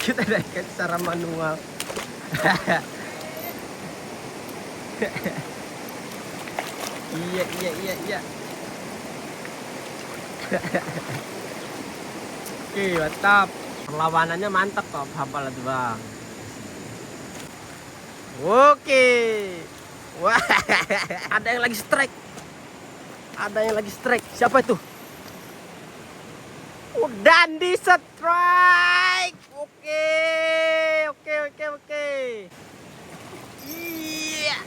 Kita naikkan secara manual. Iya. Oke, mantap. Perlawanannya mantap kok, hafal tuh bang. Oke. Wah, ada yang lagi strike. Siapa itu? Dan di strike. Oke. Iya.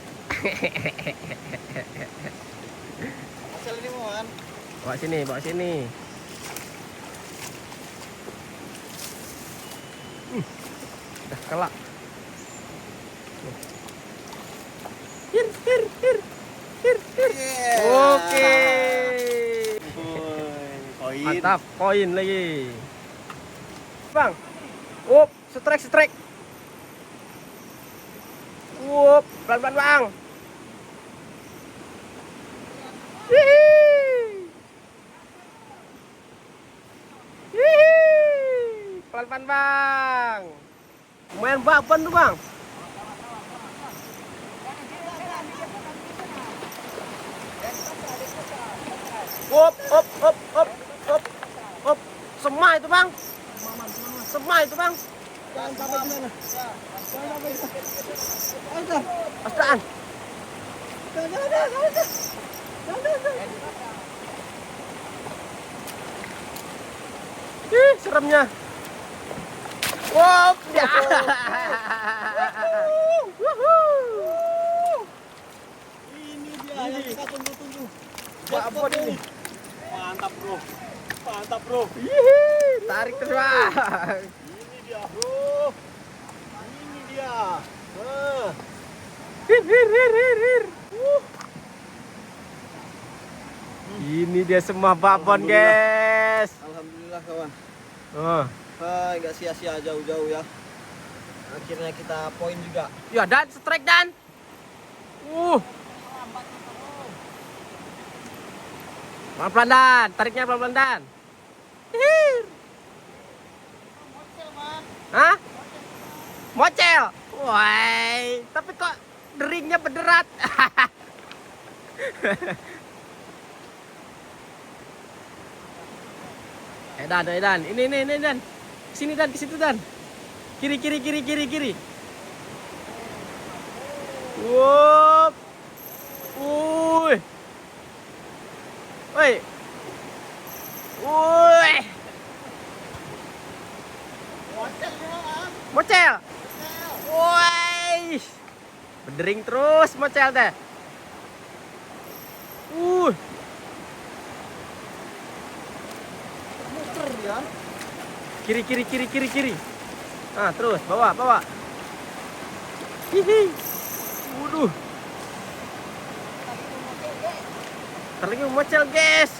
Asal ini mohon. Bawa sini. Udah kelak. Hir. Oke. Koin. Mantap, koin lagi. Bang. Strike. Pelan-pelan bang. Pelan-pelan bang. Lumayan baban tuh bang. Semah itu bang. Jangan sampai di sana. Jangan sampai di sana. Astaan. Ih, seremnya. Wow, ya. Ini dia yang kita tunggu-tunggu. Babon ini. Mantap bro. Mantap bro. Ih, tarik terus, Bang. Ini dia bro. Ini dia. Hir. Ini dia semua babon, guys. Alhamdulillah kawan. Oh. Nggak sia-sia jauh-jauh ya. Akhirnya kita poin juga. Ya, Dan, strike Dan. Pelan-pelan Dan, tariknya pelan-pelan Dan. Hir. Hah? Mocel. Woi, tapi kok deringnya berderat. Dan. Ini Dan. Sini Dan, ke situ Dan. Kiri. Wup. Woi. Mocel. Woi. Berdering terus mocel teh. Muter dia. Kiri. Nah, terus bawa. Hihi. Waduh. Terlagi mocel, guys.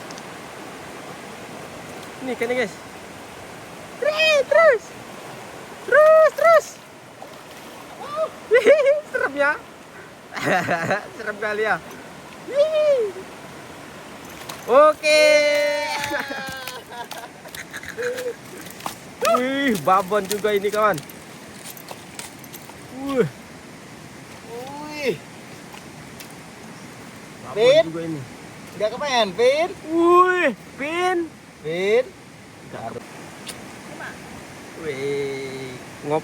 Ini kan guys. Terus. Hihi, serem ya. Serem kali ya. Hihi. Oke. Wih, babon juga ini kawan. Wih. Babon Pin. juga ini. Nggak kepen, Pin. Wih, Pin. Garup. Wih, ngop.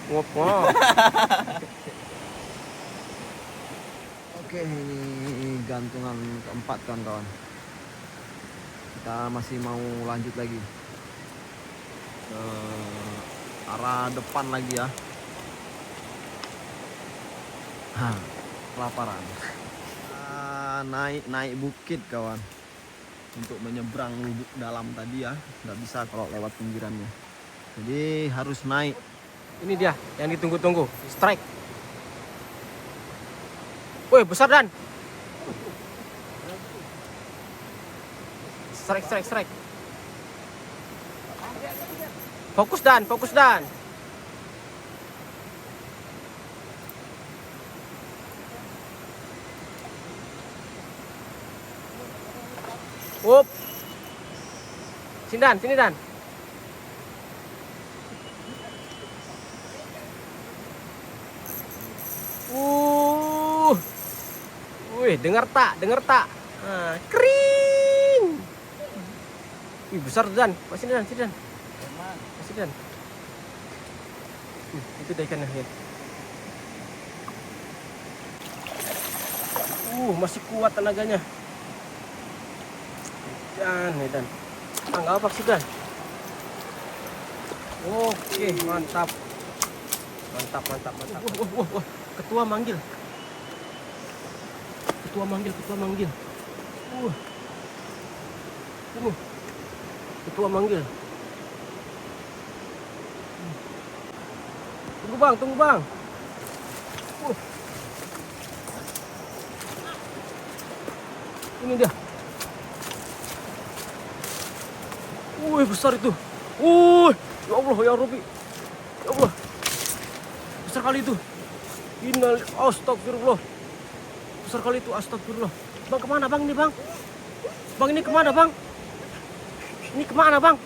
Oke, ini gantungan keempat kawan-kawan. Kita masih mau lanjut lagi ke arah depan lagi ya. Kelaparan. Naik bukit kawan, untuk menyeberang lubuk dalam tadi ya. Nggak bisa kalau lewat pinggirannya, jadi harus naik. Ini dia yang ditunggu-tunggu, strike. Wih, besar Dan. Strike. Fokus Dan. Up. Sini Dan. Wih, dengar tak? Nah, kering. Wih, besar Dan. Sini Dan. Itu dah ikannya ya. Masih kuat tenaganya. Dan. Nggak apa sih Dan. Oke, mantap. Wah. Ketua manggil. Ketua manggil. Tunggu bang. Ini dia. Wih, besar itu. Ya Allah, ya Rabbi. Ya Allah. Besar kali itu. Astagfirullah. Besar kali itu, astagfirullah. Bang, kemana bang ini bang? Bang, ini kemana bang?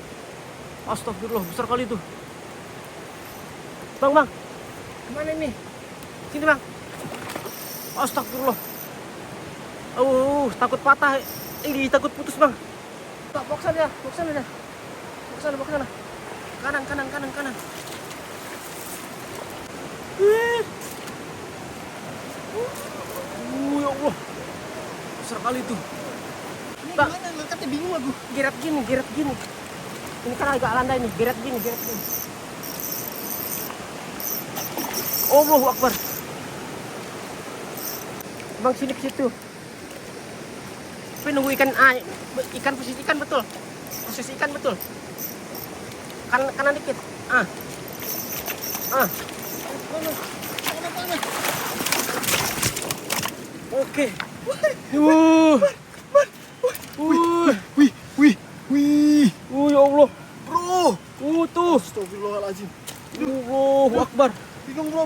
Astagfirullah, besar kali itu. Bang. Kemana ini? Sini bang. Astagfirullah. Takut patah. Ini takut putus bang. Bawa ke sana. Kanan. Ya Allah. Besar kali itu. Bang, gimana ngangkatnya bingung aku. Geret gini. Ini kan agak landai nih, geret gini. Allahu Akbar. Bang, sini ke situ. Tapi nunggu ikan posisi ikan betul. Posisi ikan betul. Kanan dikit. Oke. Wih. Ya Allah. Bro. Tuh. Astagfirullahaladzim. Allahu Akbar. Bingung bro.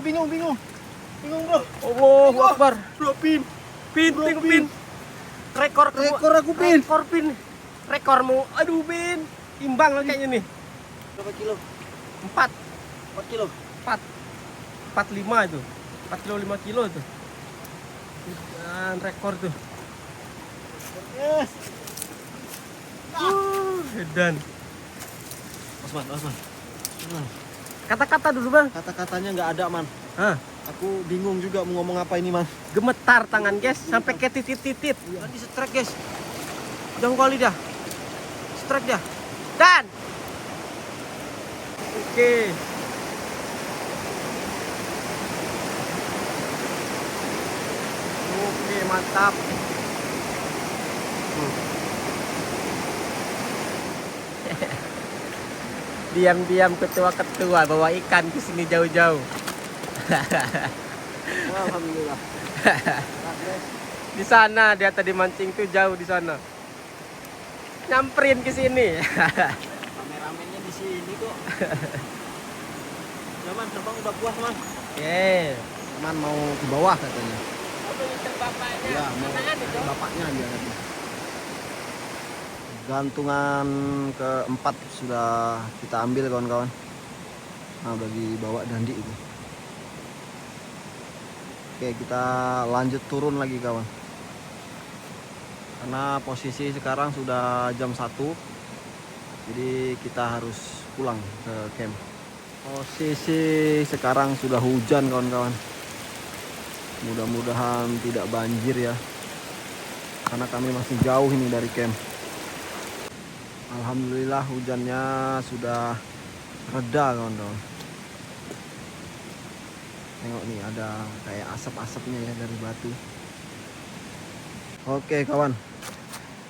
Allahu Akbar. Bro, Pin. Tengok Pin. Rekor aku, Pin. Rekormu. Aduh, Pin. Imbang lah kayaknya nih. Berapa kilo? 4 kilo. 45 itu. 4 kilo 5 kilo itu. Dan rekor tuh. Yes. Dan Osman. kata-kata dulu, Bang. Kata-katanya nggak ada, Man. Hah? Aku bingung juga mau ngomong apa ini, Man. Gemetar tangan, guys, sampai ke titit-titit. Tadi strike, guys. Jangan kali dah. Strike dah. Dan oke. Oke, mantap. Diam-diam ketua-ketua bawa ikan ke sini jauh-jauh. Alhamdulillah. Di sana dia tadi mancing tuh jauh di sana. Nyamperin ke sini. Kameramennya di sini kok. Ya, Man, terbang udah puas, Man. Oke. Man mau ke bawah katanya. Bapaknya. Ya, mau bapaknya dia tadi. Gantungan keempat sudah kita ambil, kawan-kawan. Nah, udah dibawa Dandi itu. Oke, kita lanjut turun lagi, kawan. Karena posisi sekarang sudah jam 1. Jadi kita harus pulang ke camp. Posisi sekarang sudah hujan, kawan-kawan. Mudah-mudahan tidak banjir ya. Karena kami masih jauh ini dari camp. Alhamdulillah hujannya sudah reda, kawan-kawan. Tengok nih, ada kayak asap-asapnya ya dari batu. Oke, kawan.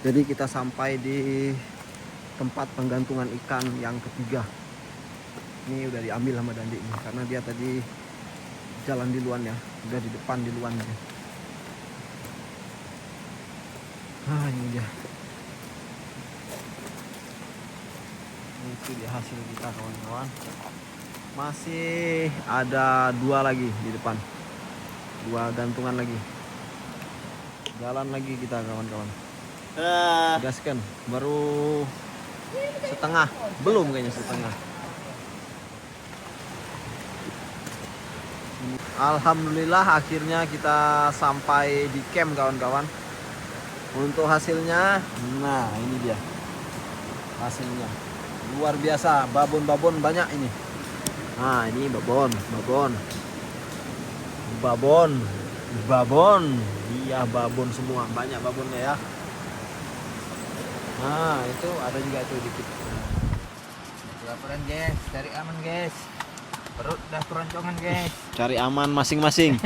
Jadi kita sampai di tempat penggantungan ikan yang ketiga. Ini udah diambil sama Dandi nih, karena dia tadi jalan di luar ya, udah di depan di luar nih. Ini dia. Itu dia hasil kita, kawan-kawan. Masih ada 2 lagi di depan, 2 gantungan lagi. Jalan lagi kita, kawan-kawan. Gaskan, baru setengah, belum kayaknya setengah. Alhamdulillah akhirnya kita sampai di camp, kawan-kawan. Untuk hasilnya, nah ini dia hasilnya. Luar biasa, babon-babon banyak ini. Nah, ini babon. Iya, babon semua, banyak babonnya ya. Nah, itu ada juga itu dikit. Laporan, guys. Cari aman, guys. Perut udah keroncongan, guys. Cari aman masing-masing.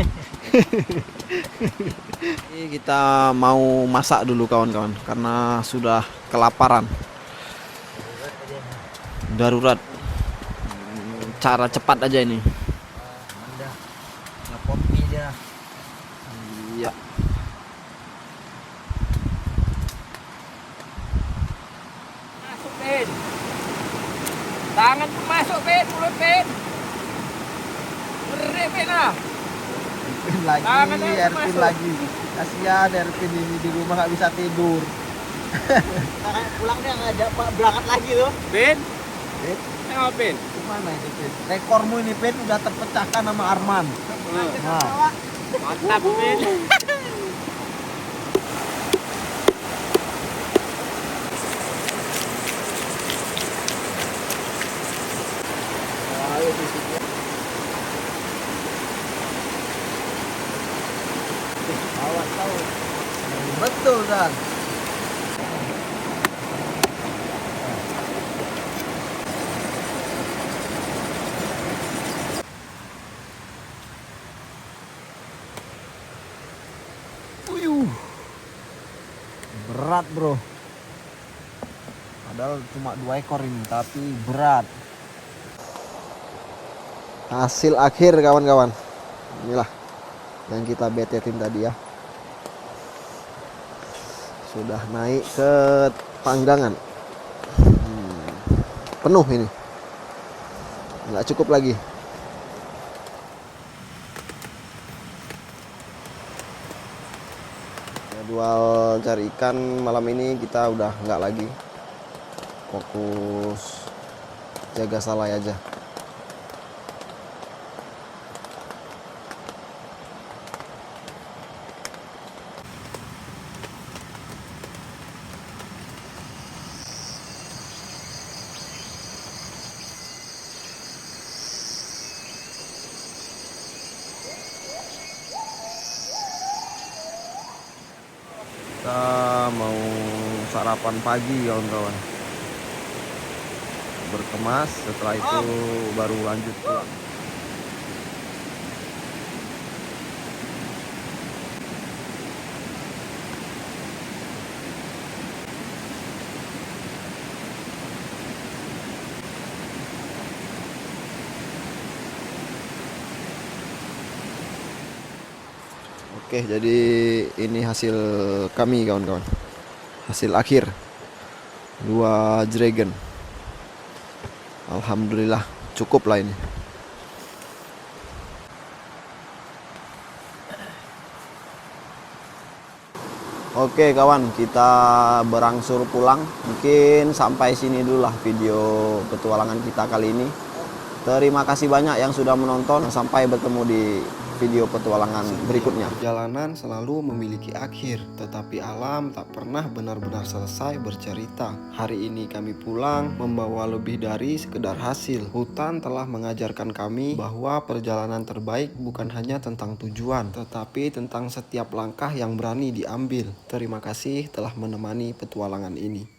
Ini kita mau masak dulu, kawan-kawan, karena sudah kelaparan. Darurat. Cara cepat aja ini. Anda ngepop mie aja. Iya. Masuk, Pin. Tangan masuk, Pin. Mulut, Pin. Ngeri, Pin lah. Erpin lagi, Tangan aja Erpin masuk. lagi. Kasihan Erpin ini di rumah nggak bisa tidur. Pulang dia ngajak Pak berangkat lagi loh. Pin. Pin, Tengok, Pin. gimana itu, Pin? Rekormu ini, Pin, udah terpecahkan sama Arman. Nah, Mantap, Pin. berat bro. Padahal cuma 2 ekor ini, tapi berat. Hasil akhir kawan-kawan. Inilah yang kita betetin tadi ya. Sudah naik ke panggangan. Penuh ini. Nggak cukup lagi. Jadwal cari ikan malam ini kita udah nggak lagi. Fokus jaga salai aja. Kita mau sarapan pagi kawan-kawan, berkemas, setelah itu baru lanjut pulang. Oke, jadi ini hasil kami kawan-kawan. Hasil akhir 2 dragon. Alhamdulillah cukup lah ini. Oke kawan, kita berangsur pulang. Mungkin sampai sini dulu lah video petualangan kita kali ini. Terima kasih banyak yang sudah menonton. Sampai bertemu di video petualangan berikutnya. Perjalanan selalu memiliki akhir, tetapi alam tak pernah benar-benar selesai bercerita. Hari ini kami pulang membawa lebih dari sekedar hasil. Hutan telah mengajarkan kami bahwa perjalanan terbaik bukan hanya tentang tujuan, tetapi tentang setiap langkah yang berani diambil. Terima kasih telah menemani petualangan ini.